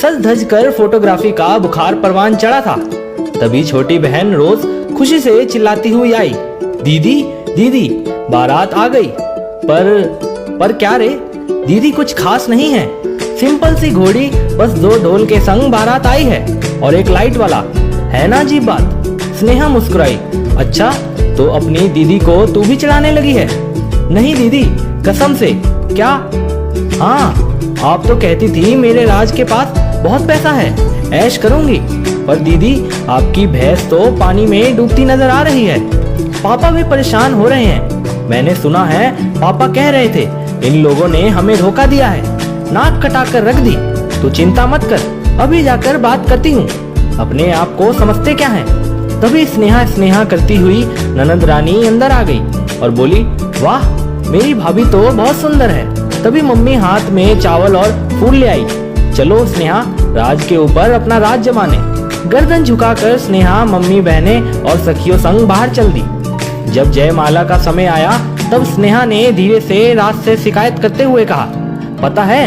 सज धज कर फोटोग्राफी का बुखार परवान चढ़ा था। तभी छोटी बहन रोज खुशी से चिल्लाती हुई आई, दीदी दीदी बारात आ गई। पर क्या रे दीदी, कुछ खास नहीं है, सिंपल सी घोड़ी, बस 2 ढोल के संग बारात आई है और एक लाइट वाला, है ना अजीब बात। स्नेहा मुस्कुराई, अच्छा तो अपनी दीदी को तू भी चढ़ाने लगी है? नहीं दीदी कसम से। क्या? हाँ आप तो कहती थी मेरे राज के पास बहुत पैसा है, ऐश करूंगी। पर दीदी आपकी भैंस तो पानी में डूबती नजर आ रही है। पापा भी परेशान हो रहे हैं। मैंने सुना है पापा कह रहे थे इन लोगों ने हमें धोखा दिया है, नाक कटा कर रख दी। तू चिंता मत कर, अभी जाकर बात करती हूँ। अपने आप को समझते क्या है? तभी स्नेहा करती हुई ननद रानी अंदर आ गई और बोली, वाह मेरी भाभी तो बहुत सुंदर है। तभी मम्मी हाथ में चावल और फूल ले आई। चलो स्नेहा राज के ऊपर अपना राज जमाने। गर्दन झुकाकर स्नेहा मम्मी बहने और सखियों संग बाहर चल दी। जब जयमाला का समय आया तब स्नेहा ने धीरे से राज से शिकायत करते हुए कहा, पता है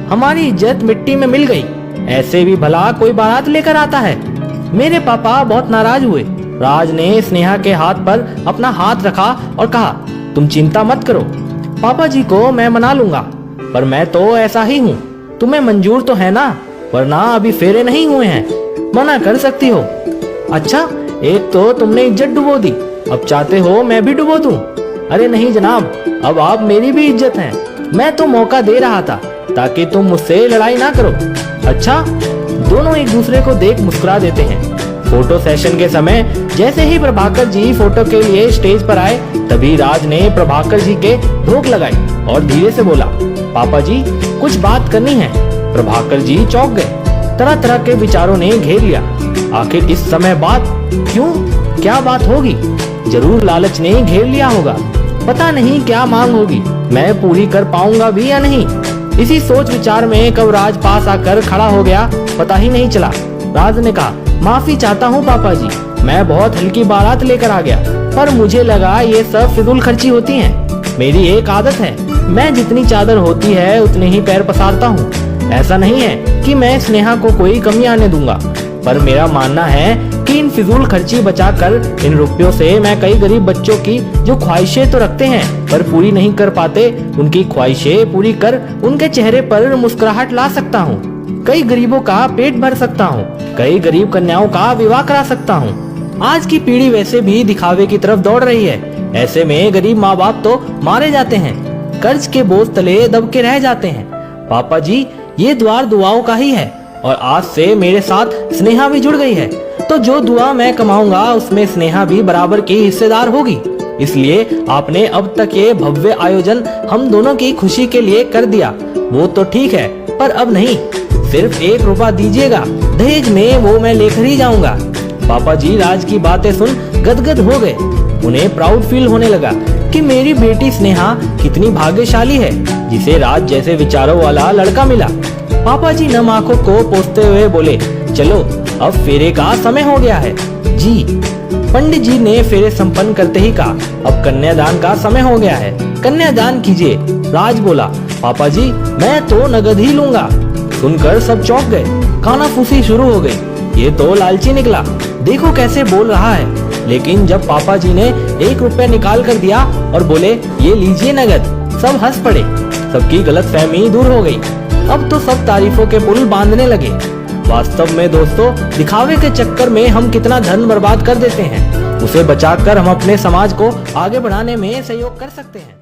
हमारी इज्जत मिट्टी में मिल गई, ऐसे भी भला कोई बारात लेकर आता है। मेरे पापा बहुत नाराज हुए। राज ने स्नेहा के हाथ पर अपना हाथ रखा और कहा, तुम चिंता मत करो, पापा जी को मैं मना लूंगा। पर मैं तो ऐसा ही हूँ, तुम्हें मंजूर तो है ना? वरना अभी फेरे नहीं हुए हैं, मना कर सकती हो। अच्छा एक तो तुमने इज्जत डुबो दी, अब चाहते हो मैं भी डुबो दूं? अरे नहीं जनाब, अब आप मेरी भी इज्जत हैं। मैं तो मौका दे रहा था ताकि तुम मुझसे लड़ाई ना करो। अच्छा दोनों एक दूसरे को देख मुस्कुरा देते हैं। फोटो सेशन के समय जैसे ही प्रभाकर जी फोटो के लिए स्टेज पर आए तभी राज ने प्रभाकर जी के धोख लगाई और धीरे से बोला, पापा जी कुछ बात करनी है। प्रभाकर जी चौंक गए। तरह तरह के विचारों ने घेर लिया। आखिर इस समय बात क्यों? क्या बात होगी? जरूर लालच ने घेर लिया होगा। पता नहीं क्या मांग होगी, मैं पूरी कर पाऊंगा भी या नहीं। इसी सोच विचार में कब राज पास आकर खड़ा हो गया पता ही नहीं चला। राज ने कहा, माफी चाहता हूँ पापा जी, मैं बहुत हल्की बारात लेकर आ गया, पर मुझे लगा ये सब फिजूल खर्ची होती हैं। मेरी एक आदत है, मैं जितनी चादर होती है उतने ही पैर पसारता हूँ। ऐसा नहीं है कि मैं स्नेहा को कोई कमी आने दूंगा, पर मेरा मानना है कि इन फिजूल खर्ची बचाकर इन रुपयों से मैं कई गरीब बच्चों की जो ख्वाहिशें तो रखते हैं पर पूरी नहीं कर पाते, उनकी ख्वाहिशें पूरी कर उनके चेहरे पर मुस्कुराहट ला सकता हूँ। कई गरीबों का पेट भर सकता हूँ, कई गरीब कन्याओं का विवाह करा सकता हूँ। आज की पीढ़ी वैसे भी दिखावे की तरफ दौड़ रही है। ऐसे में गरीब माँ बाप तो मारे जाते हैं, कर्ज के बोझ तले दब के रह जाते हैं। पापा जी ये द्वार दुआओं का ही है और आज से मेरे साथ स्नेहा भी जुड़ गई है, तो जो दुआ मैं कमाऊंगा उसमें स्नेहा भी बराबर की हिस्सेदार होगी। इसलिए आपने अब तक ये भव्य आयोजन हम दोनों की खुशी के लिए कर दिया, वो तो ठीक है, पर अब नहीं, सिर्फ 1 रुपया दीजिएगा, दहेज में वो मैं लेकर ही जाऊंगा। पापा जी राज की बातें सुन गदगद हो गए। उन्हें प्राउड फील होने लगा कि मेरी बेटी स्नेहा कितनी भाग्यशाली है जिसे राज जैसे विचारों वाला लड़का मिला। पापा जी नम आंखों को पोंछते हुए बोले, चलो अब फेरे का समय हो गया है। जी। पंडित जी ने फेरे संपन्न करते ही कहा, अब कन्यादान का समय हो गया है, कन्यादान कीजिए। राज बोला, पापा जी मैं तो नगद ही लूंगा। सुनकर सब चौंक गए, कानाफूसी शुरू हो गई। ये तो लालची निकला, देखो कैसे बोल रहा है। लेकिन जब पापा जी ने 1 रुपया निकाल कर दिया और बोले, ये लीजिए नगद, सब हंस पड़े। सबकी गलतफहमी दूर हो गई। अब तो सब तारीफों के पुल बांधने लगे। वास्तव में दोस्तों दिखावे के चक्कर में हम कितना धन बर्बाद कर देते हैं, उसे बचाकर हम अपने समाज को आगे बढ़ाने में सहयोग कर सकते हैं।